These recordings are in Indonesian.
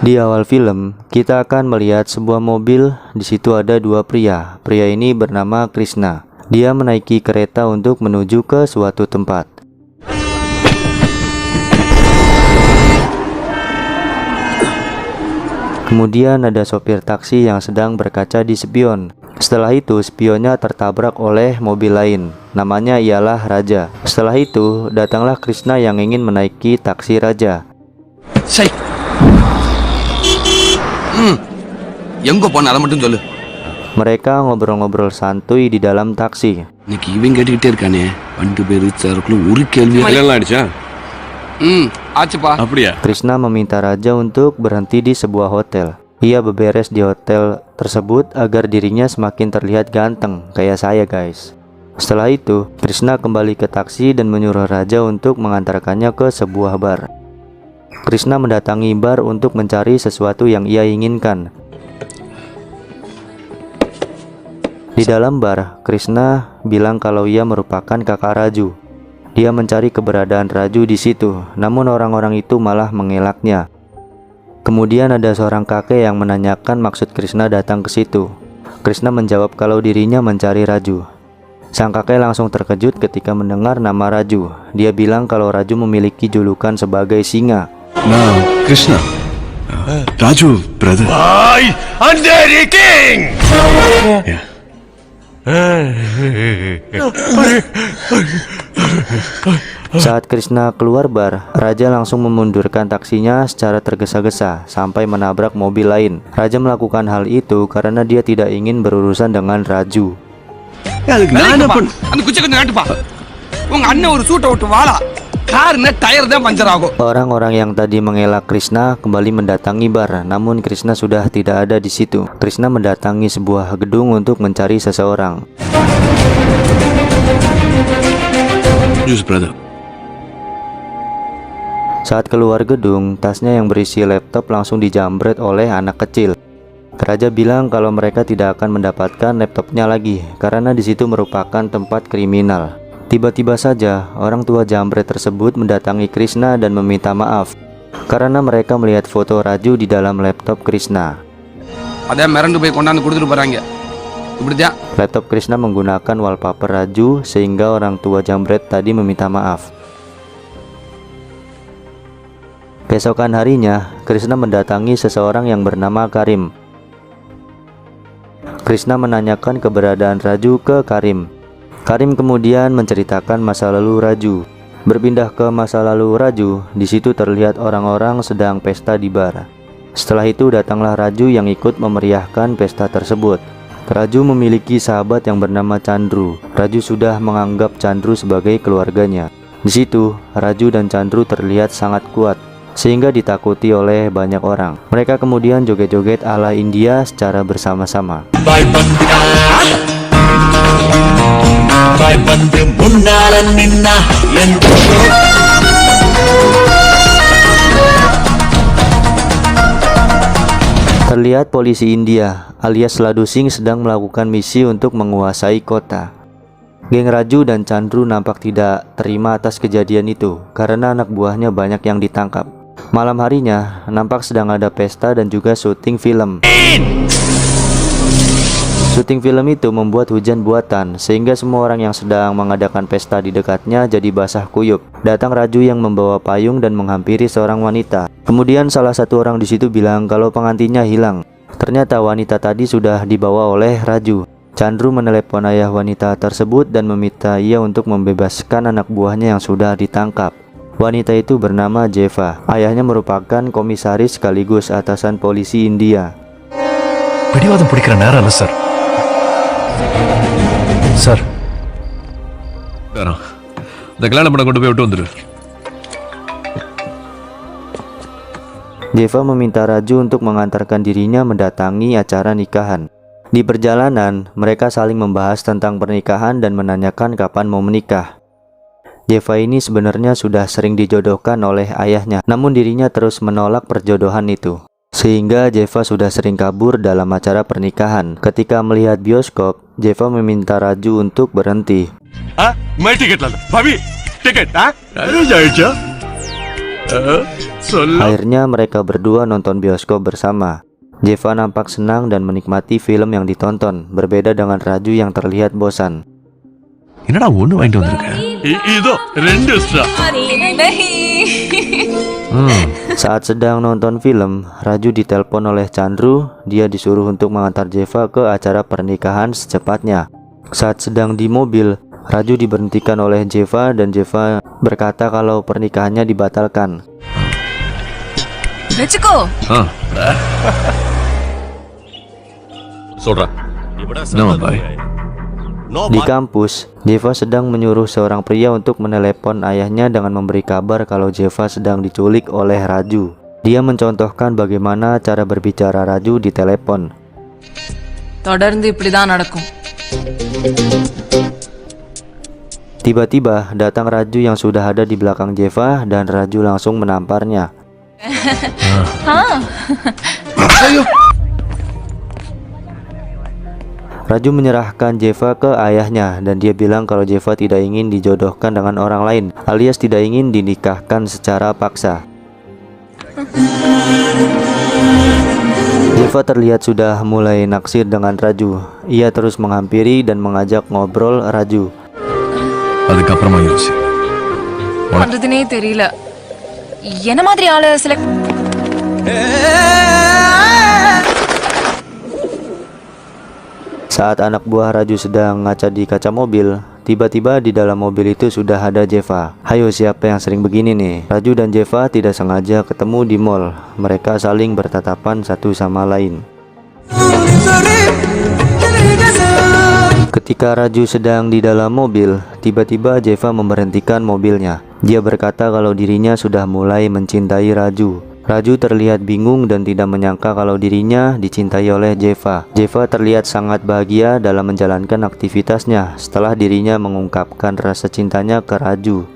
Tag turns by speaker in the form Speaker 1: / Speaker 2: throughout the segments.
Speaker 1: Di awal film, kita akan melihat sebuah mobil. Di situ ada dua pria. Pria ini bernama Krishna. Dia menaiki kereta untuk menuju ke suatu tempat. Kemudian ada sopir taksi yang sedang berkaca di spion. Setelah itu, spionnya tertabrak oleh mobil lain. Namanya ialah Raja. Setelah itu, datanglah Krishna yang ingin menaiki taksi Raja. Mereka ngobrol-ngobrol santuy di dalam taksi. Krishna meminta Raja untuk berhenti di sebuah hotel. Ia beberes di hotel tersebut agar dirinya semakin terlihat ganteng, kayak saya guys. Setelah itu, Krishna kembali ke taksi dan menyuruh Raja untuk mengantarkannya ke sebuah bar. Krishna mendatangi bar untuk mencari sesuatu yang ia inginkan. Di dalam bar, Krishna bilang kalau ia merupakan kakak Raju. Dia mencari keberadaan Raju di situ, namun orang-orang itu malah mengelaknya. Kemudian ada seorang kakek yang menanyakan maksud Krishna datang ke situ. Krishna menjawab kalau dirinya mencari Raju. Sang kakek langsung terkejut ketika mendengar nama Raju. Dia bilang kalau Raju memiliki julukan sebagai singa.
Speaker 2: Now, Krishna. Raju, brother.
Speaker 3: I am the king!
Speaker 2: Yeah.
Speaker 1: Saat Krishna keluar bar, Raja langsung memundurkan taksinya secara tergesa-gesa sampai menabrak mobil lain. Raja melakukan hal itu karena dia tidak ingin berurusan dengan Raju. Orang-orang yang tadi mengelak Krishna kembali mendatangi bar, namun Krishna sudah tidak ada di situ. Krishna mendatangi sebuah gedung untuk mencari seseorang.
Speaker 2: Yes, brother.
Speaker 1: Saat keluar gedung, tasnya yang berisi laptop langsung dijambret oleh anak kecil. Raja bilang kalau mereka tidak akan mendapatkan laptopnya lagi karena di situ merupakan tempat kriminal. Tiba-tiba saja, orang tua jambret tersebut mendatangi Krishna dan meminta maaf karena mereka melihat foto Raju di dalam laptop Krishna. Laptop Krishna menggunakan wallpaper Raju sehingga orang tua jambret tadi meminta maaf. Keesokan harinya, Krishna mendatangi seseorang yang bernama Karim. Krishna menanyakan keberadaan Raju ke Karim. Karim kemudian menceritakan masa lalu Raju. Berpindah ke masa lalu Raju, di situ terlihat orang-orang sedang pesta di bar. Setelah itu datanglah Raju yang ikut memeriahkan pesta tersebut. Raju memiliki sahabat yang bernama Chandru. Raju sudah menganggap Chandru sebagai keluarganya. Di situ, Raju dan Chandru terlihat sangat kuat, sehingga ditakuti oleh banyak orang. Mereka kemudian joget-joget ala India secara bersama-sama. Terlihat polisi India alias Laddu Singh sedang melakukan misi untuk menguasai kota. Geng Raju dan Chandru nampak tidak terima atas kejadian itu karena anak buahnya banyak yang ditangkap. Malam harinya nampak sedang ada pesta dan juga syuting film. Syuting film itu membuat hujan buatan sehingga semua orang yang sedang mengadakan pesta di dekatnya jadi basah kuyup. Datang Raju yang membawa payung dan menghampiri seorang wanita. Kemudian salah satu orang di situ bilang kalau pengantinnya hilang. Ternyata wanita tadi sudah dibawa oleh Raju. Chandru menelepon ayah wanita tersebut dan meminta ia untuk membebaskan anak buahnya yang sudah ditangkap. Wanita itu bernama Jeva. Ayahnya merupakan komisaris sekaligus atasan polisi India.
Speaker 3: பிடிவாதம் பிடிக்கிற நேரம் இல்ல sir. Sir,
Speaker 2: இந்த கல்யாண படம் கொண்டு போய் விட்டு வந்துரு.
Speaker 1: Jeva meminta Raju untuk mengantarkan dirinya mendatangi acara nikahan. Di perjalanan, mereka saling membahas tentang pernikahan dan menanyakan kapan mau menikah. Jeva ini sebenarnya sudah sering dijodohkan oleh ayahnya, namun dirinya terus menolak perjodohan itu. Sehingga Jeva sudah sering kabur dalam acara pernikahan. Ketika melihat bioskop, Jeva meminta Raju untuk berhenti.
Speaker 3: मैं टिकट लाना भाभी टिकट अरे जायजा
Speaker 1: Akhirnya mereka berdua nonton bioskop bersama. Jeva nampak senang dan menikmati film yang ditonton, berbeda dengan Raju yang terlihat bosan.
Speaker 2: என்னடா ஒண்ணு வாங்கிட்டு வந்திருக்க?
Speaker 3: இதோ 2 straw.
Speaker 1: Saat sedang nonton film, Raju ditelepon oleh Chandru. Dia disuruh untuk mengantar Jeva ke acara pernikahan secepatnya. Saat sedang di mobil, Raju diberhentikan oleh Jeva dan Jeva berkata kalau pernikahannya dibatalkan.
Speaker 3: சொல்றா.
Speaker 2: No, bye.
Speaker 1: Di kampus, Jeva sedang menyuruh seorang pria untuk menelepon ayahnya dengan memberi kabar kalau Jeva sedang diculik oleh Raju. Dia mencontohkan bagaimana cara berbicara Raju di telepon. Tiba-tiba datang Raju yang sudah ada di belakang Jeva dan Raju langsung menamparnya. Raju menyerahkan Jeva ke ayahnya dan dia bilang kalau Jeva tidak ingin dijodohkan dengan orang lain, alias tidak ingin dinikahkan secara paksa. Jeva terlihat sudah mulai naksir dengan Raju. Ia terus menghampiri dan mengajak ngobrol Raju.
Speaker 2: அதுக்கப்புறமா யோசி.
Speaker 4: பண்றதுனே தெரியல. என்ன மாதிரி ஆளு select
Speaker 1: Saat anak buah Raju sedang ngaca di kaca mobil, tiba-tiba di dalam mobil itu sudah ada Jeva. Hayo, siapa yang sering begini nih? Raju dan Jeva tidak sengaja ketemu di mall. Mereka saling bertatapan satu sama lain. Ketika Raju sedang di dalam mobil, tiba-tiba Jeva memberhentikan mobilnya. Dia berkata kalau dirinya sudah mulai mencintai Raju. Raju terlihat bingung dan tidak menyangka kalau dirinya dicintai oleh Jeva. Jeva terlihat sangat bahagia dalam menjalankan aktivitasnya setelah dirinya mengungkapkan rasa cintanya ke Raju.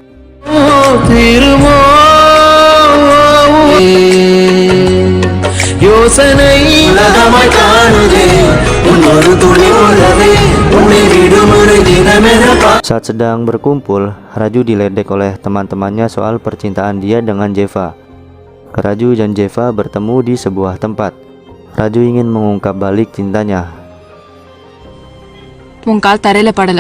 Speaker 1: Saat sedang berkumpul, Raju diledek oleh teman-temannya soal percintaan dia dengan Jeva. Raju dan Jeva bertemu di sebuah tempat. Raju ingin mengungkap balik cintanya.
Speaker 4: உங்கால் தரையில படல.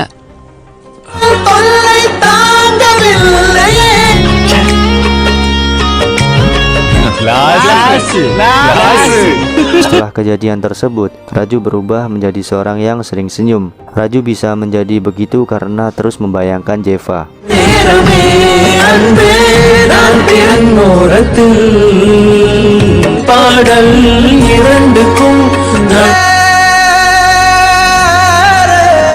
Speaker 1: Setelah kejadian tersebut, Raju berubah menjadi seorang yang sering senyum. Raju bisa menjadi begitu karena terus membayangkan Jeva.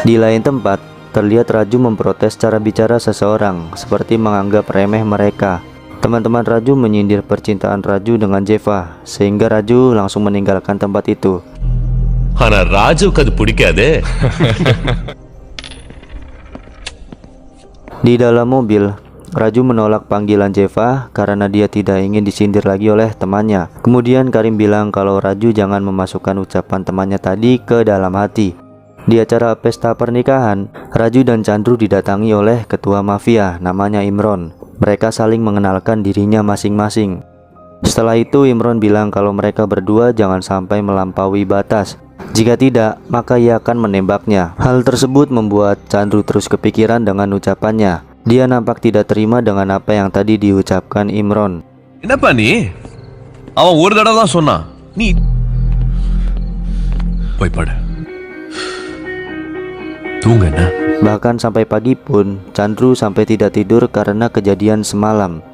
Speaker 1: Di lain tempat, terlihat Raju memprotes cara bicara seseorang, seperti menganggap remeh mereka. Teman-teman Raju menyindir percintaan Raju dengan Jeva, sehingga Raju langsung meninggalkan tempat itu.
Speaker 3: ஆனா ராஜுக்கு அது பிடிக்காதே.
Speaker 1: Di dalam mobil, Raju menolak panggilan Jeva karena dia tidak ingin disindir lagi oleh temannya. Kemudian Karim bilang kalau Raju jangan memasukkan ucapan temannya tadi ke dalam hati. Di acara pesta pernikahan, Raju dan Chandru didatangi oleh ketua mafia namanya Imron. Mereka saling mengenalkan dirinya masing-masing. Setelah itu Imron bilang kalau mereka berdua jangan sampai melampaui batas. Jika tidak, maka ia akan menembaknya. Hal tersebut membuat Chandru terus kepikiran dengan ucapannya. Dia nampak tidak terima dengan apa yang tadi diucapkan Imron.
Speaker 2: என்னப்பா நீ? அவன் ஒரு தடவை தான் சொன்னான். நீ போய் படு. தூங்க என்ன?
Speaker 1: Bahkan sampai pagi pun, Chandru sampai tidak tidur karena kejadian semalam.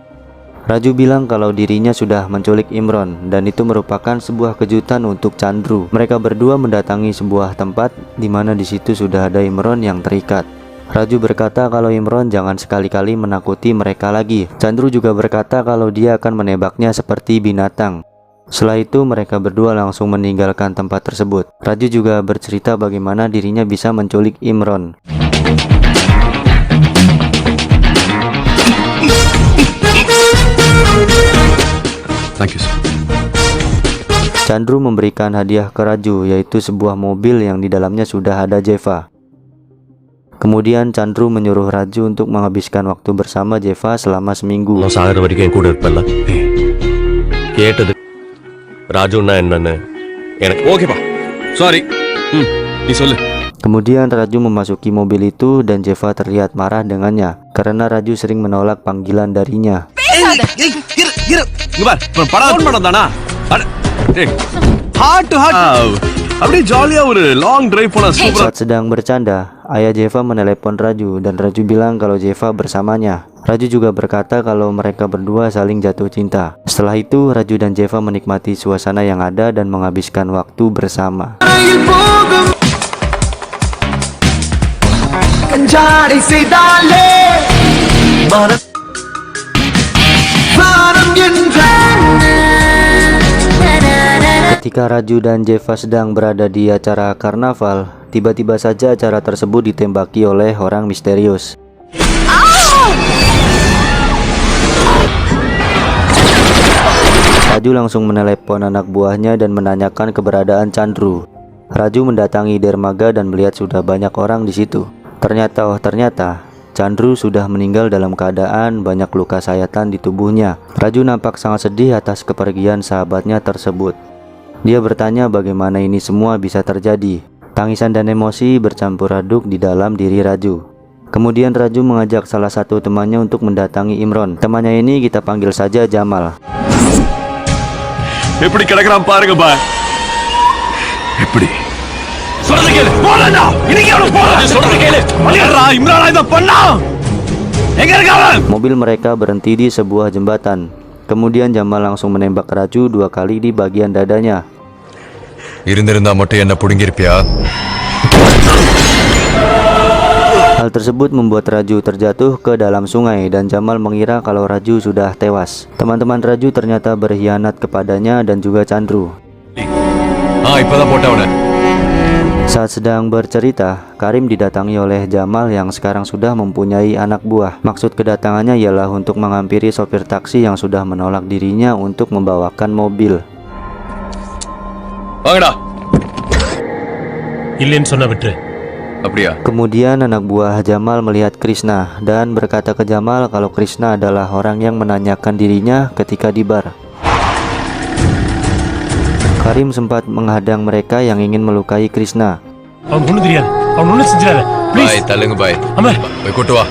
Speaker 1: Raju bilang kalau dirinya sudah menculik Imron dan itu merupakan sebuah kejutan untuk Chandru. Mereka berdua mendatangi sebuah tempat di mana di situ sudah ada Imron yang terikat. Raju berkata kalau Imron jangan sekali-kali menakuti mereka lagi. Chandru juga berkata kalau dia akan menembaknya seperti binatang. Setelah itu mereka berdua langsung meninggalkan tempat tersebut. Raju juga bercerita bagaimana dirinya bisa menculik Imron.
Speaker 2: Thank you, sir.
Speaker 1: Chandru memberikan hadiah ke Raju, yaitu sebuah mobil yang di dalamnya sudah ada Jeva. Kemudian Chandru menyuruh Raju untuk menghabiskan waktu bersama Jeva selama seminggu.
Speaker 3: நான் சாகிற வரைக்கும் என் கூட இருப்பல்ல. கேட்டது ராஜுன்னா என்னன்னு எனக்கு
Speaker 2: ஓகேப்பா சாரி நீ சொல்லு.
Speaker 1: Kemudian Raju memasuki mobil itu dan Jeva terlihat marah dengannya karena Raju sering menolak panggilan darinya.
Speaker 2: இங்க பார் படம் படம் தானா ஹார்ட் டு ஹார்ட் அப்படியே ஜாலியா ஒரு லாங் டிரைவ் போனா சூப்பரா.
Speaker 1: Saat sedang bercanda, ayah Jeva menelepon Raju dan Raju bilang kalau Jeva bersamanya. Raju juga berkata kalau mereka berdua saling jatuh cinta. Setelah itu Raju dan Jeva menikmati suasana yang ada dan menghabiskan waktu bersama. Ketika Raju dan Jeva sedang berada di acara karnaval, tiba-tiba saja acara tersebut ditembaki oleh orang misterius. Raju langsung menelepon anak buahnya dan menanyakan keberadaan Chandru. Raju mendatangi dermaga dan melihat sudah banyak orang di situ. Ternyata Chandru sudah meninggal dalam keadaan banyak luka sayatan di tubuhnya. Raju nampak sangat sedih atas kepergian sahabatnya tersebut. Dia bertanya bagaimana ini semua bisa terjadi. Tangisan dan emosi bercampur aduk di dalam diri Raju. Kemudian Raju mengajak salah satu temannya untuk mendatangi Imron. Temannya ini kita panggil saja Jamal.
Speaker 2: எப்படி கிடக்குறான் பாருங்க பா. எப்படி சொல்றது கேளு போறடா இன்னைக்கு அவன போறா சொல்றது கேளு மலியறா இம்ரான் இத பண்ணா எங்க இருக்கான்.
Speaker 1: Mobil mereka berhenti di sebuah jembatan. Kemudian Jamal langsung menembak Raju 2 kali di bagian dadanya.
Speaker 5: இருந்திருந்தா மட்டும் என்ன புடுங்கிருப்பியா?
Speaker 1: Hal tersebut membuat Raju terjatuh ke dalam sungai dan Jamal mengira kalau Raju sudah tewas. Teman-teman Raju ternyata berkhianat kepadanya dan juga Chandru.
Speaker 5: இப்பதான் போட்டவன.
Speaker 1: Saat sedang bercerita, Karim didatangi oleh Jamal yang sekarang sudah mempunyai anak buah. Maksud kedatangannya ialah untuk menghampiri sopir taksi yang sudah menolak dirinya untuk membawakan mobil.
Speaker 2: வாங்கடா.
Speaker 3: இல்லைன்னு சொன்ன விட்டு.
Speaker 2: அப்படியா?
Speaker 1: Kemudian anak buah Jamal melihat Krishna dan berkata ke Jamal kalau Krishna adalah orang yang menanyakan dirinya ketika di bar. Karim sempat menghadang mereka yang ingin melukai Krishna.
Speaker 3: அவன் ஒண்ணு தெரியாது. அவன் ஒண்ணு செஞ்சிராத.
Speaker 5: பாய் தள்ளுங்க பாய்.
Speaker 3: அம்மா
Speaker 5: போய் கூட்டு வா.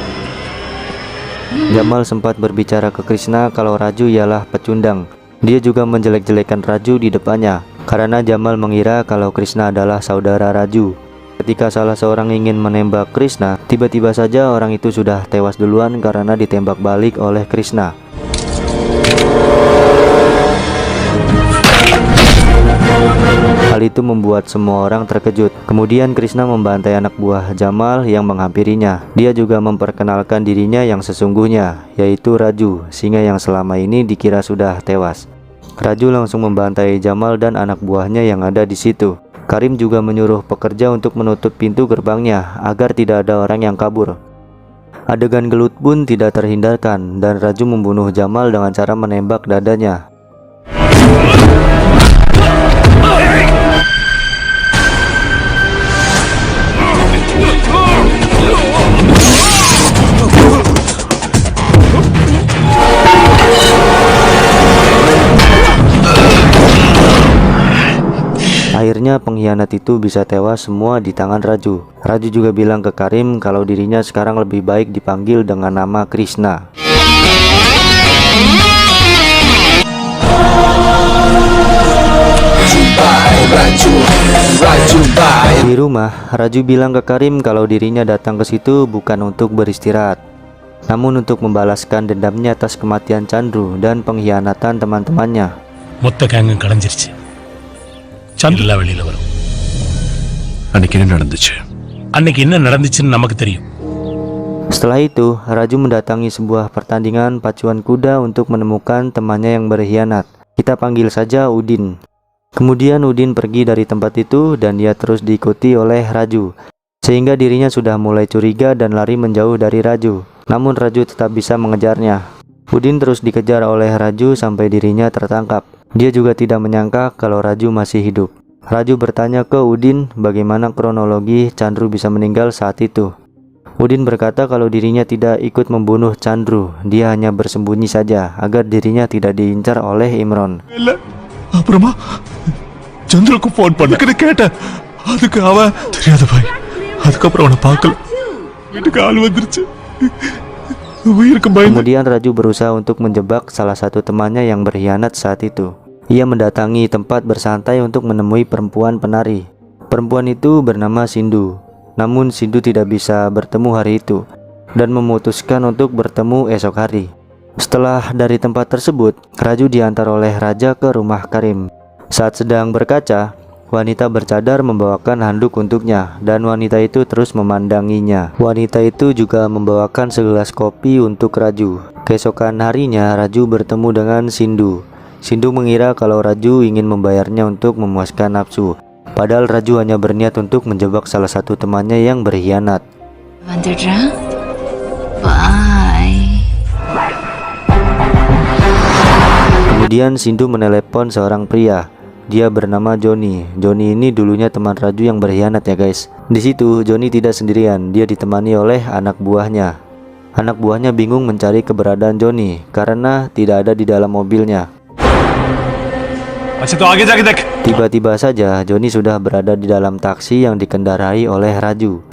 Speaker 1: Jamal sempat berbicara ke Krishna kalau Raju ialah pecundang. Dia juga menjelek-jelekan Raju di depannya karena Jamal mengira kalau Krishna adalah saudara Raju. Ketika salah seorang ingin menembak Krishna, tiba-tiba saja orang itu sudah tewas duluan karena ditembak balik oleh Krishna. Hal itu membuat semua orang terkejut. Kemudian Krishna membantai anak buah Jamal yang menghampirinya. Dia juga memperkenalkan dirinya yang sesungguhnya, yaitu Raju, singa yang selama ini dikira sudah tewas. Raju langsung membantai Jamal dan anak buahnya yang ada di situ. Karim juga menyuruh pekerja untuk menutup pintu gerbangnya agar tidak ada orang yang kabur. Adegan gelut pun tidak terhindarkan dan Raju membunuh Jamal dengan cara menembak dadanya. Akhirnya pengkhianat itu bisa tewas semua di tangan Raju. Raju juga bilang ke Karim kalau dirinya sekarang lebih baik dipanggil dengan nama Krishna. Di rumah, Raju bilang ke Karim kalau dirinya datang ke situ bukan untuk beristirahat, namun untuk membalaskan dendamnya atas kematian Chandru dan pengkhianatan teman-temannya.
Speaker 3: மொத்த கேங்கும் கலைஞ்சிருச்சு. சந்திரா வெளியில வரும்.
Speaker 2: அன்னைக்கு என்ன நடந்துச்சு?
Speaker 3: அன்னைக்கு என்ன நடந்துச்சுன்னு நமக்கு தெரியும்.
Speaker 1: Setelah itu, Raju mendatangi sebuah pertandingan pacuan kuda untuk menemukan temannya yang berkhianat. Kita panggil saja Udin. Kemudian Udin pergi dari tempat itu dan dia terus diikuti oleh Raju, sehingga dirinya sudah mulai curiga dan lari menjauh dari Raju. Namun Raju tetap bisa mengejarnya. Udin terus dikejar oleh Raju sampai dirinya tertangkap. Dia juga tidak menyangka kalau Raju masih hidup. Raju bertanya ke Udin bagaimana kronologi Chandru bisa meninggal saat itu. Udin berkata kalau dirinya tidak ikut membunuh Chandru, dia hanya bersembunyi saja agar dirinya tidak diincar oleh Imron.
Speaker 2: இல்ல அப்புறமா சந்திரக்கு போன் பண்ணுன்னு கேட்டேன். அதுக்கு அவன் தெரியாத பாய். அதுக்கப்புறம் அவனை பார்க்கல. வீட்டுக்கு ஆள் வந்துருச்சு. உயிருக்கு பயந்து.
Speaker 1: Kemudian Raju berusaha untuk menjebak salah satu temannya yang berkhianat saat itu. Ia mendatangi tempat bersantai untuk menemui perempuan penari. Perempuan itu bernama Sindu. Namun Sindu tidak bisa bertemu hari itu dan memutuskan untuk bertemu esok hari. Setelah dari tempat tersebut, Raju diantar oleh raja ke rumah Karim. Saat sedang berkaca, wanita bercadar membawakan handuk untuknya dan wanita itu terus memandanginya. Wanita itu juga membawakan segelas kopi untuk Raju. Keesokan harinya, Raju bertemu dengan Sindu. Sindu mengira kalau Raju ingin membayarnya untuk memuaskan nafsu. Padahal Raju hanya berniat untuk menjebak salah satu temannya yang berkhianat.
Speaker 4: வந்துடுறேன். Bye.
Speaker 1: Kemudian Sindu menelepon seorang pria. Dia bernama Joni. Joni ini dulunya teman Raju yang berkhianat ya guys. Di situ Joni tidak sendirian. Dia ditemani oleh anak buahnya. Anak buahnya bingung mencari keberadaan Joni karena tidak ada di dalam mobilnya.
Speaker 2: अच्छा तो आगे जाके देख.
Speaker 1: Tiba-tiba saja Joni sudah berada di dalam taksi yang dikendarai oleh Raju.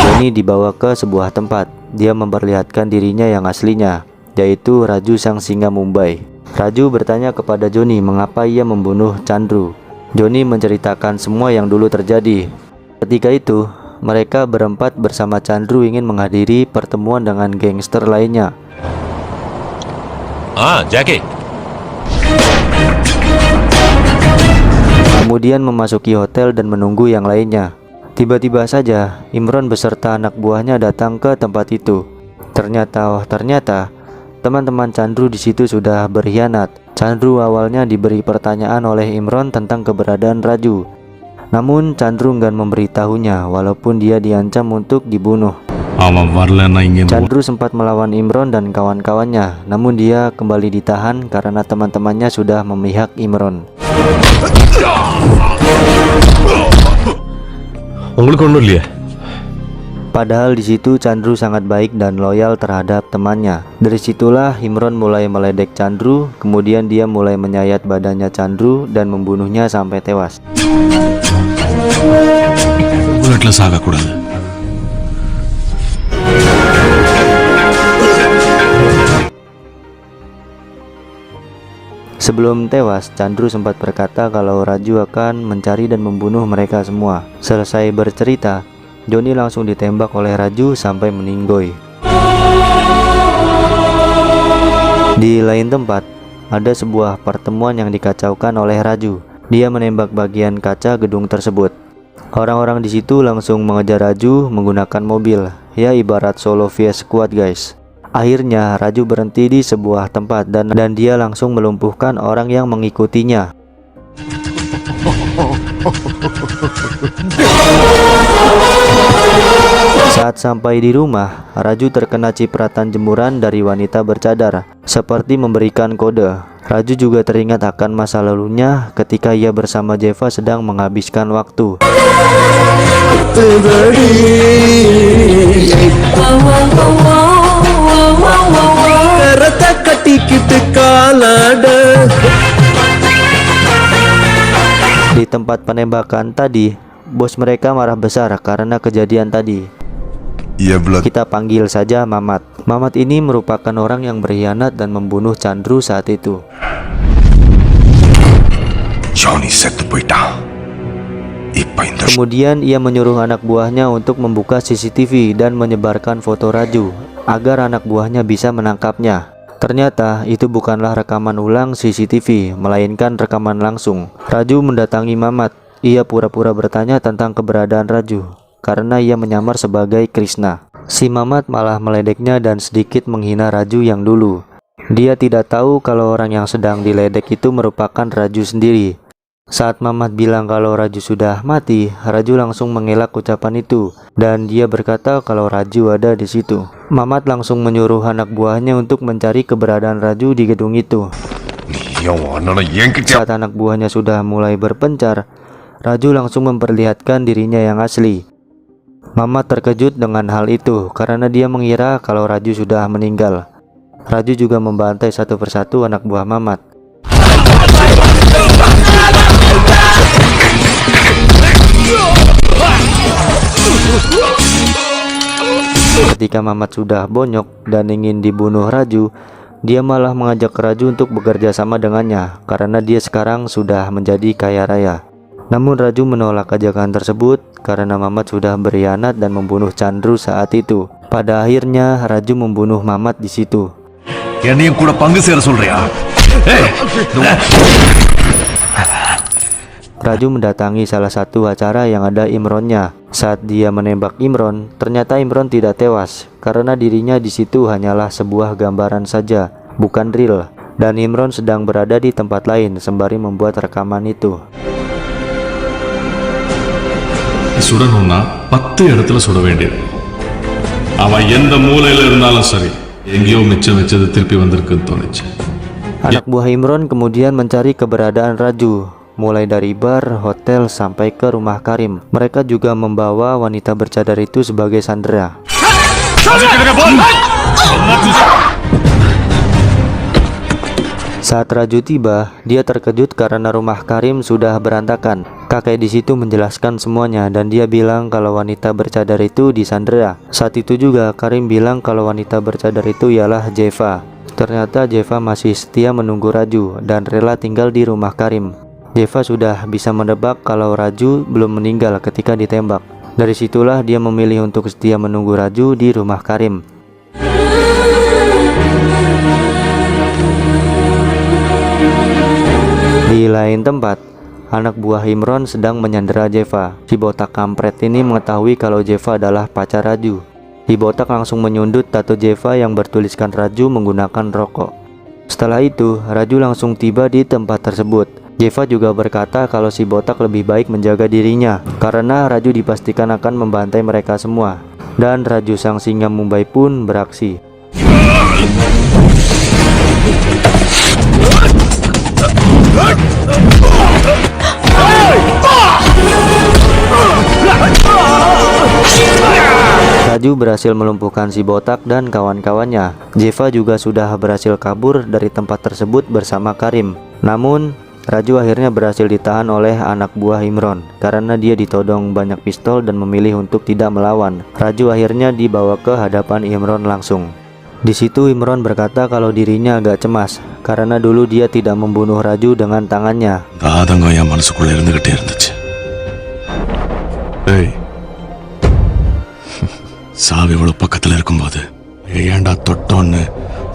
Speaker 1: Joni dibawa ke sebuah tempat. Dia memperlihatkan dirinya yang aslinya, yaitu Raju sang singa Mumbai. Raju bertanya kepada Joni mengapa ia membunuh Chandru. Joni menceritakan semua yang dulu terjadi. Ketika itu, mereka berempat bersama Chandru ingin menghadiri pertemuan dengan gangster lainnya.
Speaker 3: Jackie.
Speaker 1: Kemudian memasuki hotel dan menunggu yang lainnya. Tiba-tiba saja Imron beserta anak buahnya datang ke tempat itu. Ternyata teman-teman Chandru di situ sudah berkhianat. Chandru awalnya diberi pertanyaan oleh Imron tentang keberadaan Raju. Namun Chandru enggan memberitahunya walaupun dia diancam untuk dibunuh.
Speaker 2: அவன் வரலன்னா இங்க
Speaker 1: Chandru sempat melawan Imron dan kawan-kawannya, namun dia kembali ditahan karena teman-temannya sudah memihak Imron.
Speaker 3: உங்களுக்கு ஒண்ணும் இல்லையா?
Speaker 1: Padahal di situ Chandru sangat baik dan loyal terhadap temannya. Dari situlah Imron mulai meledek Chandru, kemudian dia mulai menyayat badannya Chandru dan membunuhnya sampai tewas.
Speaker 2: புல்லட்ல சாகக்கூடாது.
Speaker 1: Sebelum tewas, Chandru sempat berkata kalau Raju akan mencari dan membunuh mereka semua. Selesai bercerita, Joni langsung ditembak oleh Raju sampai meninggoy. Di lain tempat, ada sebuah pertemuan yang dikacaukan oleh Raju. Dia menembak bagian kaca gedung tersebut. Orang-orang di situ langsung mengejar Raju menggunakan mobil. Ya ibarat solo vs squad guys. Akhirnya Raju berhenti di sebuah tempat dan dia langsung melumpuhkan orang yang mengikutinya. Saat sampai di rumah, Raju terkena cipratan jemuran dari wanita bercadar, seperti memberikan kode. Raju juga teringat akan masa lalunya ketika ia bersama Jeva sedang menghabiskan waktu. Di tempat penembakan tadi, bos mereka marah besar karena kejadian tadi. Kita panggil saja Mamat. Mamat ini merupakan orang yang berkhianat dan membunuh Chandru saat itu. Kemudian ia menyuruh anak buahnya untuk membuka CCTV dan menyebarkan foto Raju agar anak buahnya bisa menangkapnya. Ternyata itu bukanlah rekaman ulang CCTV, melainkan rekaman langsung. Raju mendatangi Mamat. Ia pura-pura bertanya tentang keberadaan Raju karena ia menyamar sebagai Krishna. Si Mamat malah meledeknya dan sedikit menghina Raju yang dulu. Dia tidak tahu kalau orang yang sedang diledek itu merupakan Raju sendiri. Saat Mamat bilang kalau Raju sudah mati, Raju langsung mengelak ucapan itu dan dia berkata kalau Raju ada di situ. Mamat langsung menyuruh anak buahnya untuk mencari keberadaan Raju di gedung itu. Saat anak buahnya sudah mulai berpencar, Raju langsung memperlihatkan dirinya yang asli. Mamat terkejut dengan hal itu karena dia mengira kalau Raju sudah meninggal. Raju juga membantai satu persatu anak buah Mamat. Ketika Mamat sudah bonyok dan ingin dibunuh Raju, dia malah mengajak Raju untuk bekerja sama dengannya karena dia sekarang sudah menjadi kaya raya. Namun Raju menolak ajakan tersebut karena Mamat sudah berkhianat dan membunuh Chandru saat itu. Pada akhirnya Raju membunuh Mamat di situ.
Speaker 2: என்னையும் கூட பங்கு சேர சொல்றியா?
Speaker 1: Raju mendatangi salah satu acara yang ada Imronnya. Saat dia menembak Imron, ternyata Imron tidak tewas karena dirinya di situ hanyalah sebuah gambaran saja, bukan real. Dan Imron sedang berada di tempat lain sembari membuat rekaman itu.
Speaker 2: சுடணும்னா 10 இடத்துல சுட வேண்டியது. அவன் எந்த மூலையில இருந்தாலும் சரி, எங்கேயோ மிச்சம் வச்சது திருப்பி வந்திருக்குன்னு தோணுச்சு.
Speaker 1: Anak buah Imron kemudian mencari keberadaan Raju, mulai dari bar, hotel, sampai ke rumah Karim. Mereka juga membawa wanita bercadar itu sebagai sandera. Saat Raju tiba, dia terkejut karena rumah Karim sudah berantakan. Kakek di situ menjelaskan semuanya dan dia bilang kalau wanita bercadar itu disandera. Saat itu juga Karim bilang kalau wanita bercadar itu ialah Jeva. Ternyata Jeva masih setia menunggu Raju dan rela tinggal di rumah Karim. Jeva sudah bisa menebak kalau Raju belum meninggal ketika ditembak. Dari situlah dia memilih untuk setia menunggu Raju di rumah Karim. Di lain tempat, anak buah Imron sedang menyandera Jeva. Si botak kampret ini mengetahui kalau Jeva adalah pacar Raju. Si botak langsung menyundut tato Jeva yang bertuliskan Raju menggunakan rokok. Setelah itu, Raju langsung tiba di tempat tersebut. Jeva juga berkata kalau si botak lebih baik menjaga dirinya karena Raju dipastikan akan membantai mereka semua. Dan Raju sang singa Mumbai pun beraksi. Raju berhasil melumpuhkan si botak dan kawan-kawannya. Jeva juga sudah berhasil kabur dari tempat tersebut bersama Karim. Namun, Raju akhirnya berhasil ditahan oleh anak buah Imron karena dia ditodong banyak pistol dan memilih untuk tidak melawan. Raju akhirnya dibawa ke hadapan Imron langsung. Di situ Imron berkata kalau dirinya agak cemas karena dulu dia tidak membunuh Raju dengan tangannya.
Speaker 2: தாதங்க என் மனசுக்குள்ள இருந்துகிட்டே இருந்துச்சு. ஏய், சாவி இவ்வளவு பக்கத்துல இருக்கும்போது ஏன்டா தொட்டோன்னு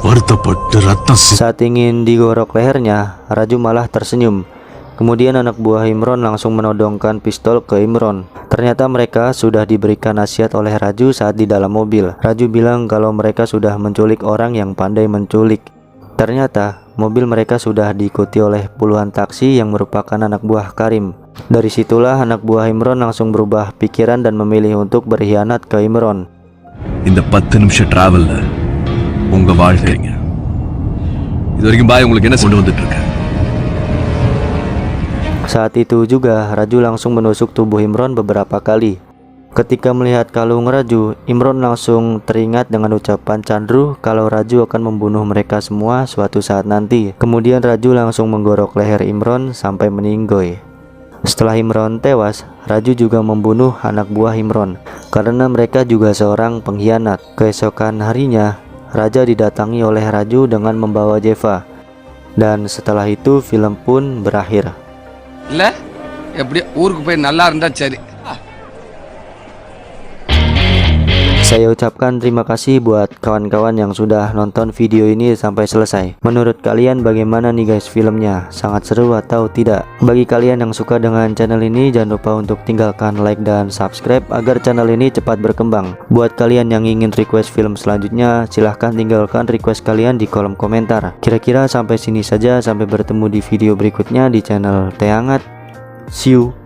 Speaker 2: வருத்தப்பட்டு ரத்தம்
Speaker 1: Saat ingin digorok lehernya, Raju malah tersenyum. Kemudian anak buah Imron langsung menodongkan pistol ke Imron. Ternyata mereka sudah diberikan nasihat oleh Raju saat di dalam mobil. Raju bilang kalau mereka sudah menculik orang yang pandai menculik. Ternyata mobil mereka sudah diikuti oleh puluhan taksi yang merupakan anak buah Karim. Dari situlah anak buah Imron langsung berubah pikiran dan memilih untuk berkhianat ke Imron.
Speaker 5: இந்த 10 நிமிஷம் டிராவல்ல உங்க வாழ்க்கைங்க இது வரைக்கும் பாய் உங்களுக்கு என்ன கொண்டு வந்துட்டு இருக்கு?
Speaker 1: Saat itu juga Raju langsung menusuk tubuh Imron beberapa kali. Ketika melihat kalung Raju, Imron langsung teringat dengan ucapan Chandru kalau Raju akan membunuh mereka semua suatu saat nanti. Kemudian Raju langsung menggorok leher Imron sampai meninggoy. Setelah Imron tewas, Raju juga membunuh anak buah Imron karena mereka juga seorang pengkhianat. Keesokan harinya, Raja didatangi oleh Raju dengan membawa Jeva. Dan setelah itu film pun berakhir.
Speaker 6: இல்ல எப்படி ஊருக்கு போய் நல்லா இருந்தா சரி.
Speaker 1: Saya ucapkan terima kasih buat kawan-kawan yang sudah nonton video ini sampai selesai. Menurut kalian bagaimana nih guys filmnya? Sangat seru atau tidak? Bagi kalian yang suka dengan channel ini, jangan lupa untuk tinggalkan like dan subscribe agar channel ini cepat berkembang. Buat kalian yang ingin request film selanjutnya, silahkan tinggalkan request kalian di kolom komentar. Kira-kira sampai sini saja, sampai bertemu di video berikutnya di channel Teh Hangat. See you.